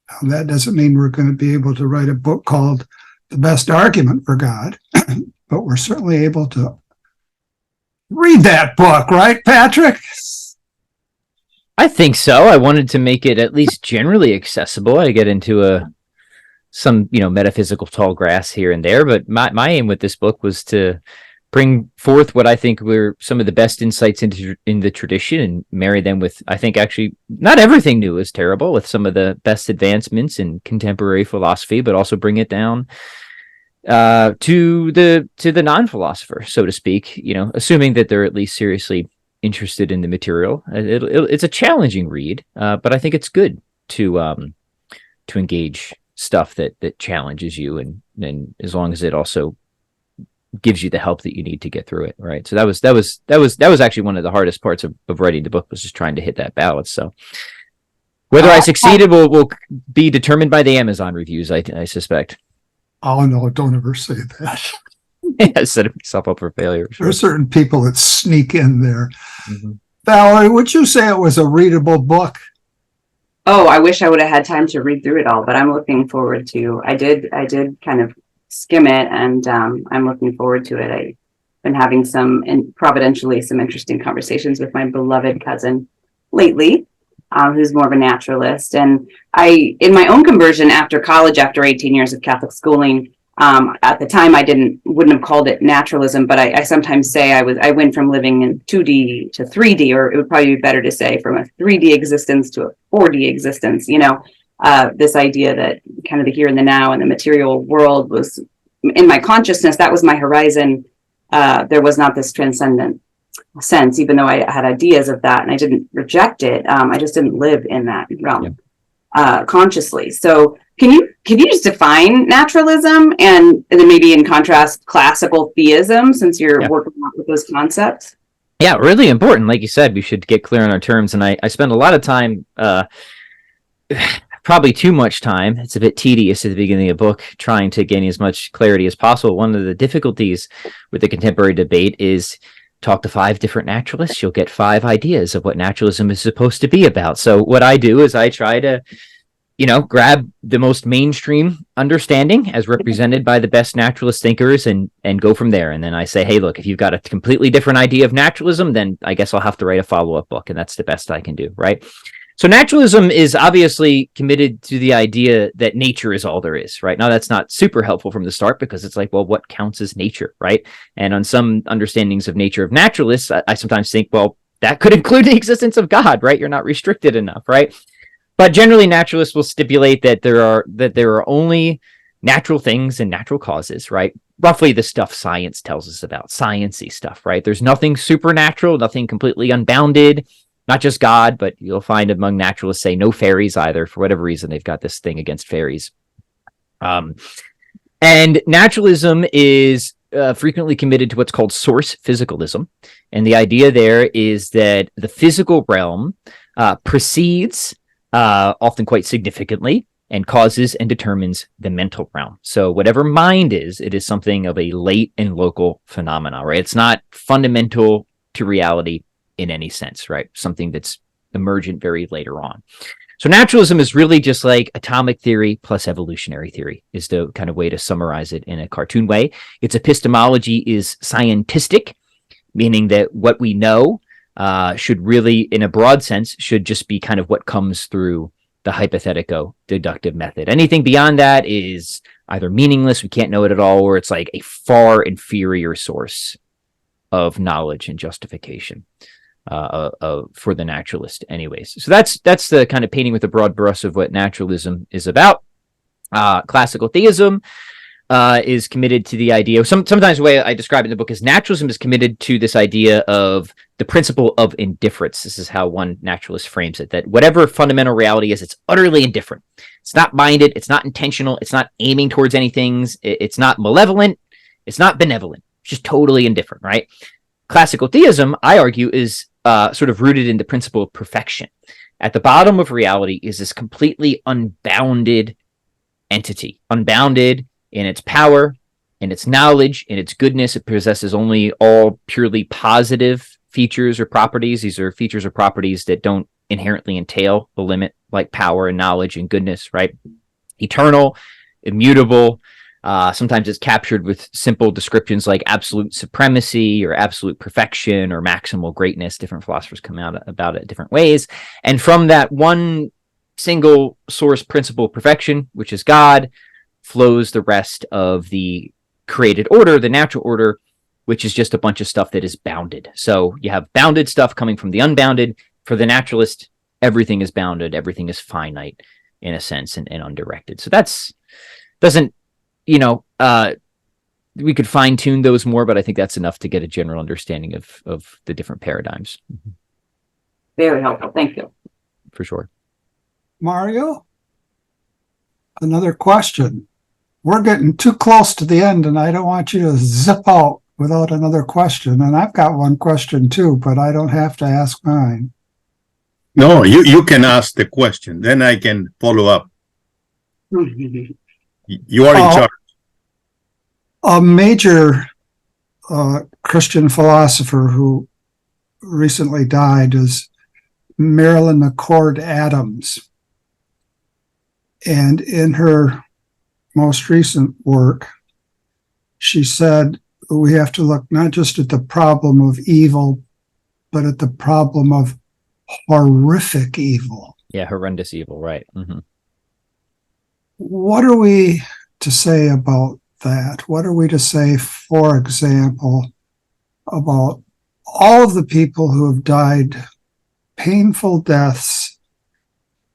Now, that doesn't mean we're going to be able to write a book called The Best Argument for God, but we're certainly able to read that book, right, Patrick? I think so. I wanted to make it at least generally accessible. I get into some metaphysical tall grass here and there, but my aim with this book was to bring forth what I think were some of the best insights in the tradition and marry them with, I think, actually not everything new is terrible, with some of the best advancements in contemporary philosophy, but also bring it down to the non-philosopher, so to speak, assuming that they're at least seriously interested in the material. It's a challenging read, but I think it's good to engage stuff that challenges you, and as long as it also gives you the help that you need to get through it, right? So that was actually one of the hardest parts of writing the book, was just trying to hit that balance. So whether I succeeded will be determined by the Amazon reviews, I suspect. Oh no, don't ever say that. Yeah, setting myself up for failure. Sure. There are certain people that sneak in there. Mm-hmm. Valerie, would you say it was a readable book? Oh, I wish I would have had time to read through it all, but I'm looking forward to. I did kind of skim it, and I'm looking forward to it. I've been having providentially some interesting conversations with my beloved cousin lately, who's more of a naturalist. And in my own conversion after college, after 18 years of Catholic schooling, at the time wouldn't have called it naturalism, but I sometimes say I went from living in 2D to 3D, or it would probably be better to say from a 3D existence to a 4D existence. This idea that kind of the here and the now and the material world was in my consciousness, that was my horizon. There was not this transcendent sense, even though I had ideas of that and I didn't reject it. I just didn't live in that realm consciously. So can you just define naturalism and then maybe in contrast classical theism, since you're working with those concepts? Yeah, really important. Like you said, we should get clear on our terms. And I spend a lot of time, probably too much time. It's a bit tedious at the beginning of the book, trying to gain as much clarity as possible. One of the difficulties with the contemporary debate is talk to 5 different naturalists. You'll get 5 ideas of what naturalism is supposed to be about. So what I do is I try to, grab the most mainstream understanding as represented by the best naturalist thinkers and go from there. And then I say, hey, look, if you've got a completely different idea of naturalism, then I guess I'll have to write a follow-up book, and that's the best I can do, right? So naturalism is obviously committed to the idea that nature is all there is, right? Now, that's not super helpful from the start, because it's like, well, what counts as nature, right? And on some understandings of nature of naturalists, I sometimes think, well, that could include the existence of God, right? You're not restricted enough, right? But generally, naturalists will stipulate that there are only natural things and natural causes, right? Roughly the stuff science tells us about, science-y stuff, right? There's nothing supernatural, nothing completely unbounded. Not just God, but you'll find among naturalists say no fairies either. For whatever reason, they've got this thing against fairies. And naturalism is frequently committed to what's called source physicalism. And the idea there is that the physical realm precedes, often quite significantly, and causes and determines the mental realm. So whatever mind is, it is something of a late and local phenomena, right? It's not fundamental to reality in any sense, right? Something that's emergent very later on. So naturalism is really just like atomic theory plus evolutionary theory is the kind of way to summarize it in a cartoon way. Its epistemology is scientistic, meaning that what we know should really, in a broad sense, should just be kind of what comes through the hypothetico-deductive method. Anything beyond that is either meaningless, we can't know it at all, or it's like a far inferior source of knowledge and justification for the naturalist anyways. So that's the kind of painting with a broad brush of what naturalism is about. Classical theism is committed to the idea, sometimes the way I describe it in the book is naturalism is committed to this idea of the principle of indifference. This is how one naturalist frames it, that whatever fundamental reality is, it's utterly indifferent. It's not minded. It's not intentional. It's not aiming towards anything. It's not malevolent. It's not benevolent. It's just totally indifferent, right? Classical theism, I argue, is sort of rooted in the principle of perfection. At the bottom of reality is this completely unbounded entity, unbounded in its power, in its knowledge, in its goodness. It possesses only all purely positive features or properties. These are features or properties that don't inherently entail a limit, like power and knowledge and goodness, right? Eternal, immutable. Sometimes it's captured with simple descriptions like absolute supremacy or absolute perfection or maximal greatness. Different philosophers come out about it different ways. And from that one single source principle of perfection, which is God, flows the rest of the created order, the natural order, which is just a bunch of stuff that is bounded. So you have bounded stuff coming from the unbounded. For the naturalist, everything is bounded, everything is finite in a sense and undirected. So doesn't, we could fine tune those more, but I think that's enough to get a general understanding of the different paradigms. Very helpful. Thank you. For sure. Mario, another question. We're getting too close to the end, and I don't want you to zip out without another question. And I've got one question too, but I don't have to ask mine. No, you can ask the question, then I can follow up. You are in charge. A major Christian philosopher who recently died is Marilyn McCord Adams. And in her most recent work, she said we have to look not just at the problem of evil, but at the problem of horrific evil. Yeah, horrendous evil, right. Mm-hmm. What are we to say about that? What are we to say, for example, about all of the people who have died painful deaths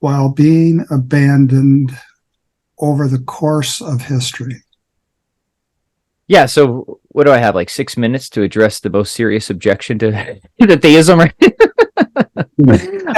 while being abandoned over the course of history? Yeah, so what do I have, like 6 minutes to address the most serious objection to the theism? I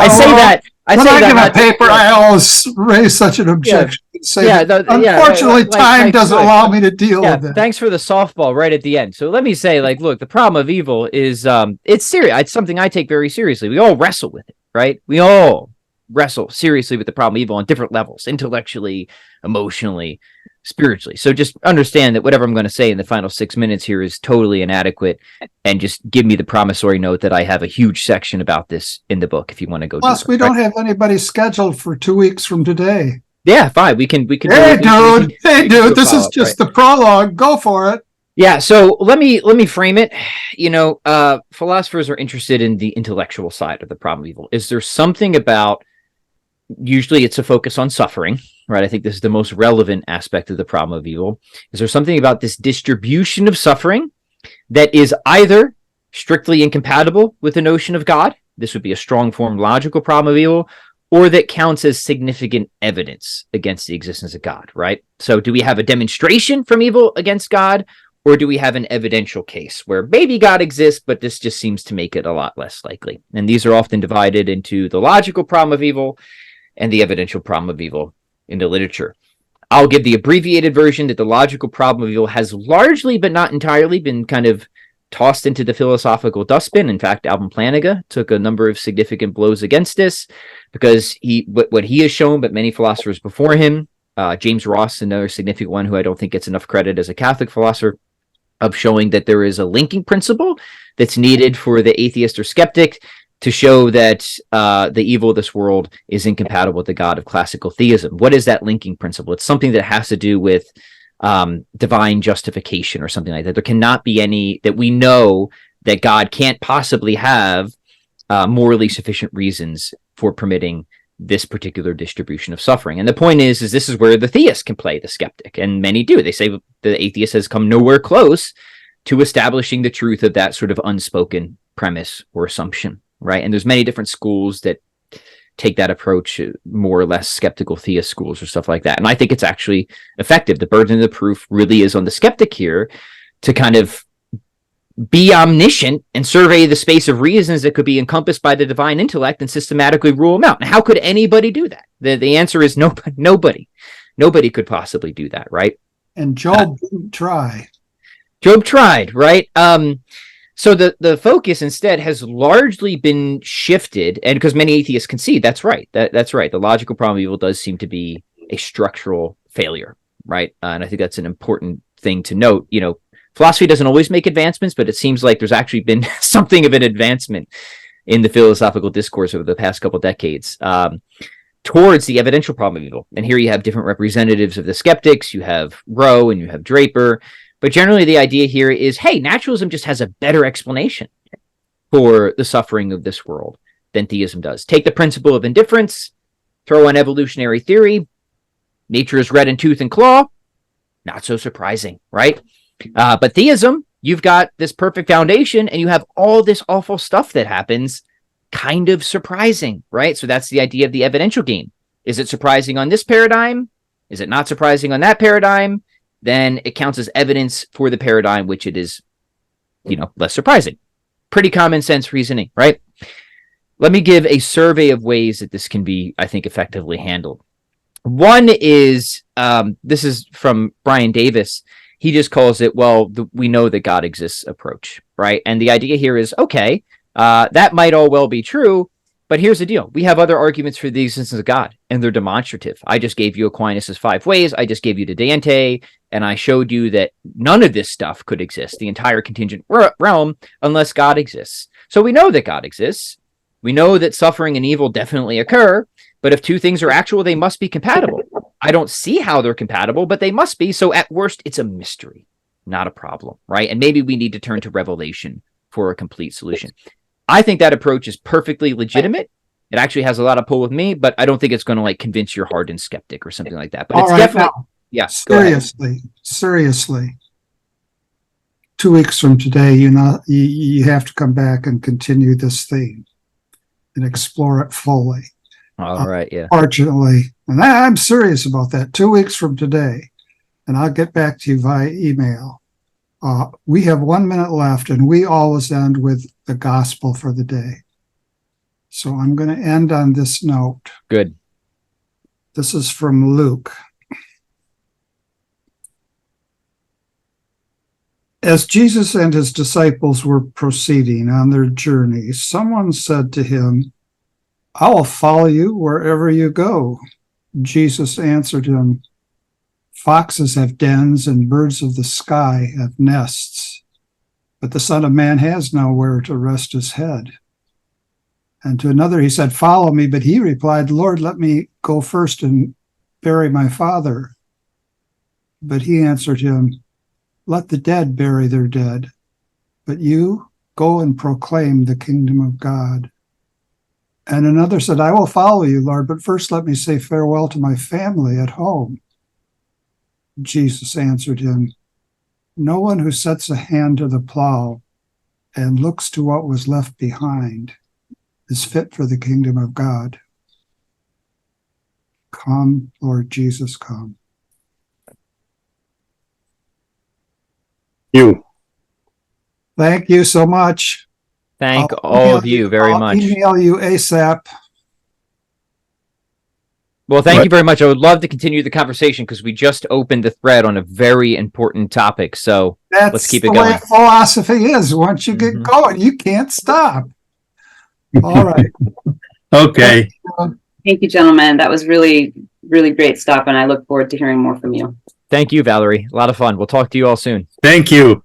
say that. When I give a paper, I always raise such an objection. Unfortunately, time doesn't allow me to deal with it. Thanks for the softball right at the end. So let me say, look, the problem of evil is it's serious. It's something I take very seriously. We all wrestle with it, right? We all wrestle seriously with the problem of evil on different levels, intellectually, emotionally, spiritually. So just understand that whatever I'm going to say in the final 6 minutes here is totally inadequate, and just give me the promissory note that I have a huge section about this in the book if you want to go. Plus, we don't have anybody scheduled for 2 weeks from today. Yeah, fine. We can. Hey, dude, this is just the prologue. Go for it. Yeah. So let me frame it. Philosophers are interested in the intellectual side of the problem of evil. Is there something about? Usually, it's a focus on suffering, right? I think this is the most relevant aspect of the problem of evil. Is there something about this distribution of suffering that is either strictly incompatible with the notion of God? This would be a strong form logical problem of evil, or that counts as significant evidence against the existence of God, right? So do we have a demonstration from evil against God, or do we have an evidential case where maybe God exists, but this just seems to make it a lot less likely? And these are often divided into the logical problem of evil and the evidential problem of evil in the literature. I'll give the abbreviated version that the logical problem of evil has largely, but not entirely, been kind of tossed into the philosophical dustbin. In fact, Alvin Plantinga took a number of significant blows against this because what he has shown, but many philosophers before him, James Ross, another significant one who I don't think gets enough credit as a Catholic philosopher, of showing that there is a linking principle that's needed for the atheist or skeptic to show that the evil of this world is incompatible with the God of classical theism. What is that linking principle? It's something that has to do with divine justification or something like that. There cannot be any that we know that God can't possibly have morally sufficient reasons for permitting this particular distribution of suffering. And the point is this is where the theist can play the skeptic, and many do. They say the atheist has come nowhere close to establishing the truth of that sort of unspoken premise or assumption. Right. And there's many different schools that take that approach, more or less skeptical theist schools or stuff like that. And I think it's actually effective. The burden of the proof really is on the skeptic here to kind of be omniscient and survey the space of reasons that could be encompassed by the divine intellect and systematically rule them out. And how could anybody do that? The answer is nobody. Nobody could possibly do that, right? And Job didn't try. Job tried, right? So the focus instead has largely been shifted, and because many atheists concede, that's right. That's right. The logical problem of evil does seem to be a structural failure, right? And I think that's an important thing to note. You know, philosophy doesn't always make advancements, but it seems like there's actually been something of an advancement in the philosophical discourse over the past couple decades towards the evidential problem of evil. And here you have different representatives of the skeptics. You have Rowe and you have Draper. But generally, the idea here is, hey, naturalism just has a better explanation for the suffering of this world than theism does. Take the principle of indifference, throw in evolutionary theory, nature is red in tooth and claw, not so surprising, right? But theism, you've got this perfect foundation and you have all this awful stuff that happens, kind of surprising, right? So that's the idea of the evidential game. Is it surprising on this paradigm? Is it not surprising on that paradigm? Then it counts as evidence for the paradigm, which it is, less surprising. Pretty common sense reasoning, right? Let me give a survey of ways that this can be, I think, effectively handled. One is, this is from Brian Davis. He just calls it, we know that God exists approach, right? And the idea here is, okay, that might all well be true, but here's the deal. We have other arguments for the existence of God, and they're demonstrative. I just gave you Aquinas' 5 ways. I just gave you the Dante, and I showed you that none of this stuff could exist, the entire contingent realm, unless God exists. So we know that God exists. We know that suffering and evil definitely occur, but if two things are actual, they must be compatible. I don't see how they're compatible, but they must be. So at worst, it's a mystery, not a problem, right? And maybe we need to turn to revelation for a complete solution. I think that approach is perfectly legitimate. It actually has a lot of pull with me, but I don't think it's going to convince your hardened skeptic or something like that. But it's definitely, yes. Seriously. 2 weeks from today, you have to come back and continue this theme and explore it fully. All right, yeah. Fortunately, and I'm serious about that. 2 weeks from today, and I'll get back to you via email. We have 1 minute left, and we always end with the gospel for the day. So I'm going to end on this note. Good. This is from Luke. As Jesus and his disciples were proceeding on their journey, someone said to him, "I will follow you wherever you go." Jesus answered him, "Foxes have dens and birds of the sky have nests, but the Son of Man has nowhere to rest his head." And to another he said, "Follow me." But he replied, "Lord, let me go first and bury my father." But he answered him, "Let the dead bury their dead, but you go and proclaim the kingdom of God." And another said, "I will follow you, Lord, but first let me say farewell to my family at home." Jesus answered him, "No one who sets a hand to the plow and looks to what was left behind is fit for the kingdom of God. Come, Lord Jesus, come." You. Thank you so much. Thank all of you very much. I'll email you ASAP. Well, thank you very much. I would love to continue the conversation because we just opened the thread on a very important topic. So let's keep it going. That's the way philosophy is. Once you get going, you can't stop. All right. Okay. Thank you, gentlemen. That was really, really great stuff, and I look forward to hearing more from you. Thank you, Valerie. A lot of fun. We'll talk to you all soon. Thank you.